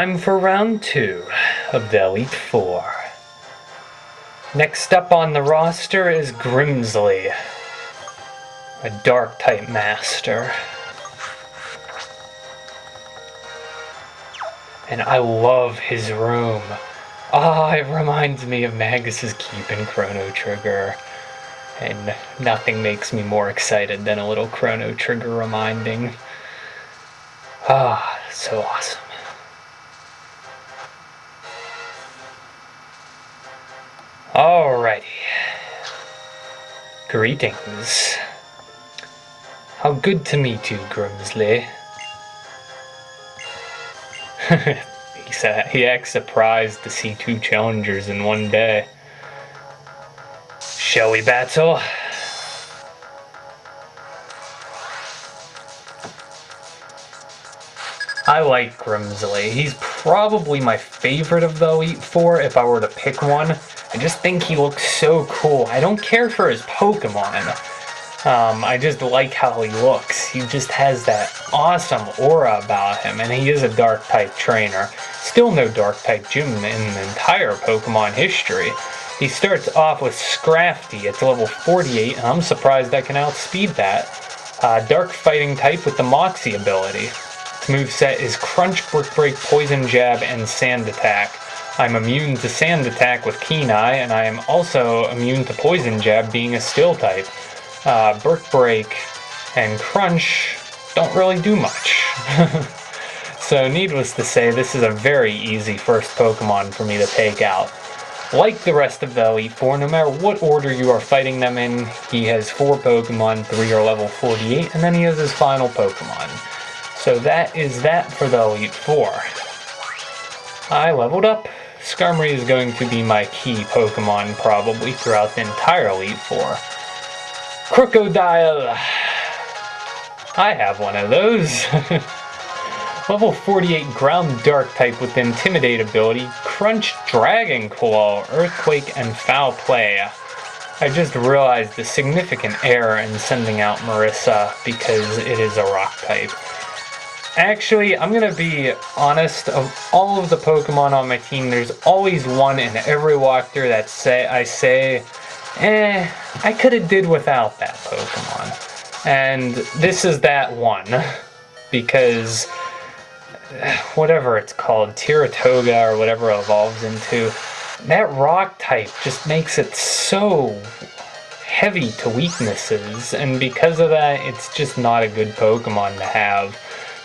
Time for round 2 of the Elite Four. Next up on the roster is Grimsley, a Dark-type master. And I love his room. It reminds me of Magus's Keep and Chrono Trigger. And nothing makes me more excited than a little Chrono Trigger reminding. So awesome. Alrighty. Greetings. How good to meet you, Grimsley. He acts surprised to see 2 challengers in one day. Shall we battle? I like Grimsley. He's probably my favorite of the Elite Four if I were to pick one. I just think he looks so cool. I don't care for his Pokemon. I just like how he looks. He just has that awesome aura about him, and he is a Dark-type trainer. Still no Dark-type gym in the entire Pokemon history. He starts off with Scrafty. It's level 48, and I'm surprised I can outspeed that. Dark fighting type with the Moxie ability. Its moveset is Crunch, Brick Break, Poison Jab, and Sand Attack. I'm immune to Sand Attack with Keen Eye, and I am also immune to Poison Jab being a Steel type. Brick Break and Crunch don't really do much. So needless to say, this is a very easy first Pokemon for me to take out. Like the rest of the Elite Four, no matter what order you are fighting them in, he has 4 Pokemon, 3 are level 48, and then he has his final Pokemon. So that is that for the Elite Four. I leveled up. Skarmory is going to be my key Pokemon probably throughout the entire Elite Four. Krookodile! I have one of those. Level 48 Ground Dark type with Intimidate ability, Crunch, Dragon Claw, Earthquake, and Foul Play. I just realized the significant error in sending out Marissa because it is a Rock type. Actually, I'm gonna be honest, of all of the Pokemon on my team, there's always one in every walkthrough that I say, I could've did without that Pokemon. And this is that one. Because whatever it's called, Tiratoga or whatever it evolves into, that Rock type just makes it so heavy to weaknesses, and because of that, it's just not a good Pokemon to have.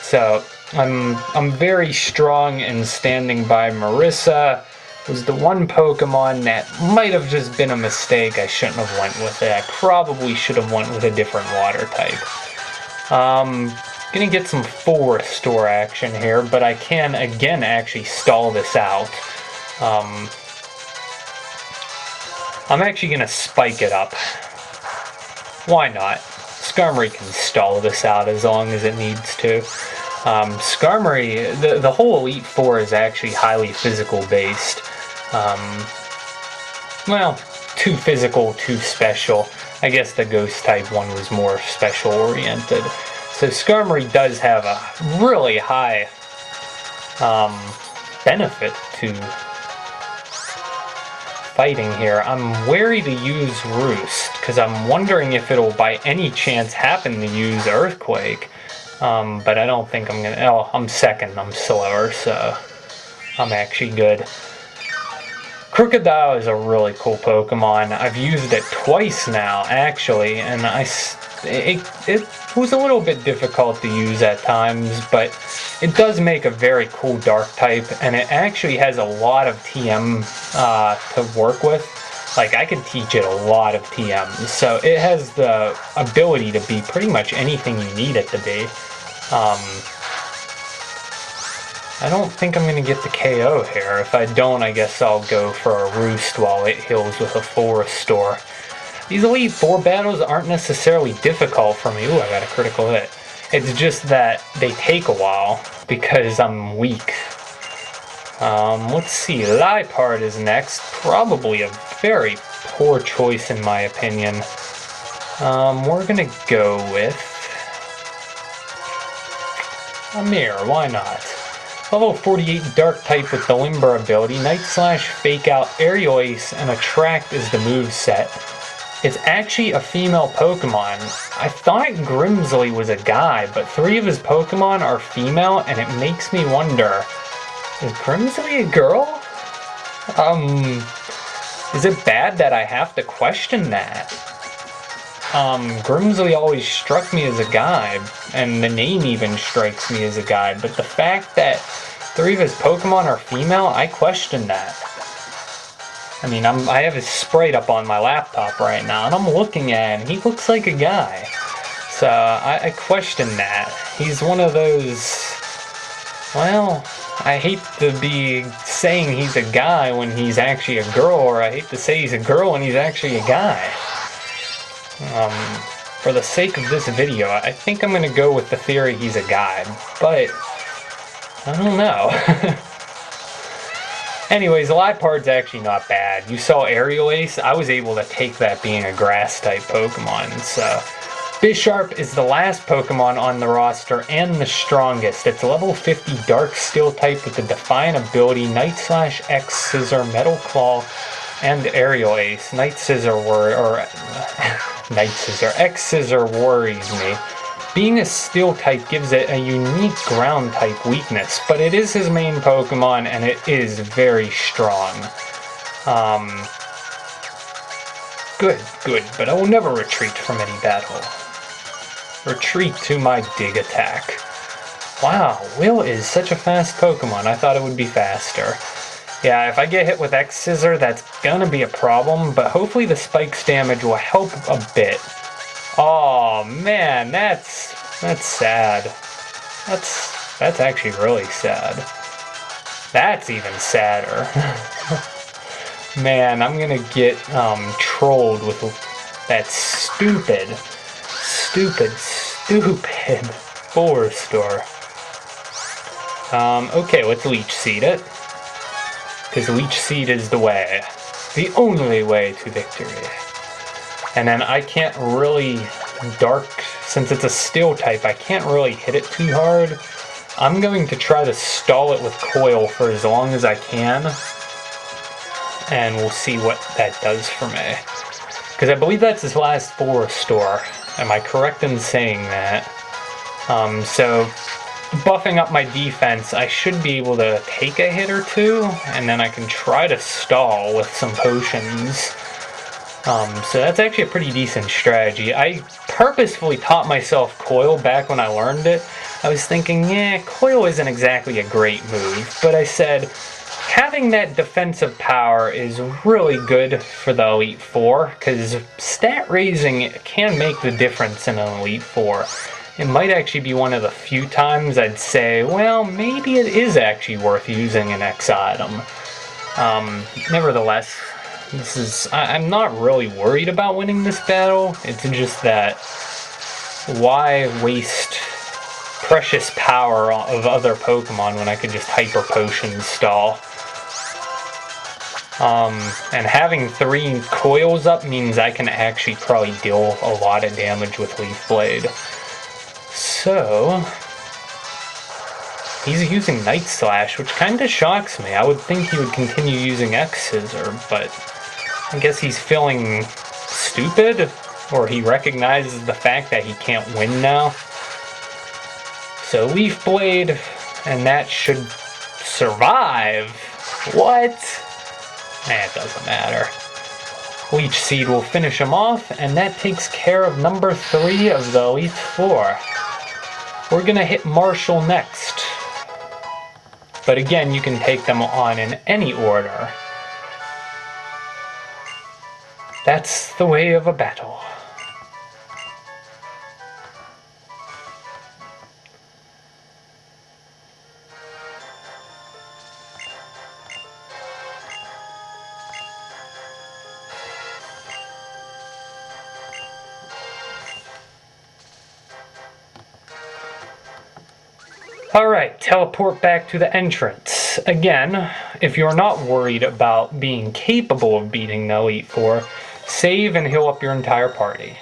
So I'm very strong in standing by Marissa. It was the one Pokemon that might have just been a mistake. I shouldn't have went with it. I probably should have went with a different water type. Gonna get some full restore action here, but I can again actually stall this out. I'm actually gonna spike it up. Why not? Skarmory can stall this out as long as it needs to. Skarmory, the whole Elite Four is actually highly physical based. Well, too physical, too special. I guess the Ghost type one was more special oriented. So Skarmory does have a really high benefit to fighting here. I'm wary to use Roost, because I'm wondering if it'll by any chance happen to use Earthquake. But I don't think I'm gonna. Oh, I'm second, I'm slower, so I'm actually good. Krookodile is a really cool Pokemon. I've used it twice now, actually, and it was a little bit difficult to use at times, but it does make a very cool Dark type, and it actually has a lot of TM to work with. Like, I could teach it a lot of TMs, so it has the ability to be pretty much anything you need it to be. I don't think I'm going to get the KO here. If I don't, I guess I'll go for a Roost while it heals with a full restore. These Elite Four battles aren't necessarily difficult for me. Ooh, I got a critical hit. It's just that they take a while because I'm weak. Let's see, Liepard is next. Probably a very poor choice in my opinion. We're gonna go with a mirror, why not? Level 48 Dark type with the Limber ability. Night Slash, Fake Out, Aerial Ace, and Attract is the move set. It's actually a female Pokemon. I thought Grimsley was a guy, but 3 of his Pokemon are female, and it makes me wonder, is Grimsley a girl? Is it bad that I have to question that? Grimsley always struck me as a guy, and the name even strikes me as a guy, but the fact that 3 of his Pokemon are female, I question that. I mean, I have his sprite up on my laptop right now, and I'm looking at him. He looks like a guy. So, I question that. He's one of those... Well, I hate to be saying he's a guy when he's actually a girl, or I hate to say he's a girl when he's actually a guy. For the sake of this video, I think I'm gonna go with the theory he's a guy, but I don't know. Anyways, Liepard's actually not bad. You saw Aerial Ace, I was able to take that being a grass-type Pokemon, so... Bisharp is the last Pokemon on the roster and the strongest. It's level 50 Dark Steel type with the Defiant ability, Night Slash, X Scissor, Metal Claw, and Aerial Ace. X Scissor worries me. Being a Steel type gives it a unique ground type weakness, but it is his main Pokemon and it is very strong. Good, but I will never retreat from any battle. Retreat to my dig attack. Wow, Will is such a fast Pokemon. I thought it would be faster. Yeah, if I get hit with X Scissor, that's gonna be a problem, but hopefully the Spike's damage will help a bit. Oh man, that's sad. That's actually really sad. That's even sadder. Man, I'm gonna get trolled with that stupid 4-star. Okay, let's Leech Seed it. Because Leech Seed is the way. The only way to victory. And then I can't really since it's a Steel type, I can't really hit it too hard. I'm going to try to stall it with Coil for as long as I can. And we'll see what that does for me. Because I believe that's his last 4-star. Am I correct in saying that? So, buffing up my defense, I should be able to take a hit or 2, and then I can try to stall with some potions. So that's actually a pretty decent strategy. I purposefully taught myself Coil back when I learned it. I was thinking, yeah, Coil isn't exactly a great move, but I said, having that defensive power is really good for the Elite Four, because stat raising can make the difference in an Elite Four. It might actually be one of the few times I'd say, well, maybe it is actually worth using an X item. Nevertheless, I'm not really worried about winning this battle. It's just that, why waste precious power of other Pokemon when I could just Hyper Potion stall? And having 3 coils up means I can actually probably deal a lot of damage with Leaf Blade. So, he's using Night Slash, which kinda shocks me. I would think he would continue using X Scissor, but I guess he's feeling stupid, or he recognizes the fact that he can't win now. So Leaf Blade, and that should survive. What? It doesn't matter. Leech Seed will finish him off, and that takes care of number 3 of the Elite Four. We're gonna hit Marshall next. But again, you can take them on in any order. That's the way of a battle. Alright, teleport back to the entrance. Again, if you're not worried about being capable of beating the Elite Four, save and heal up your entire party.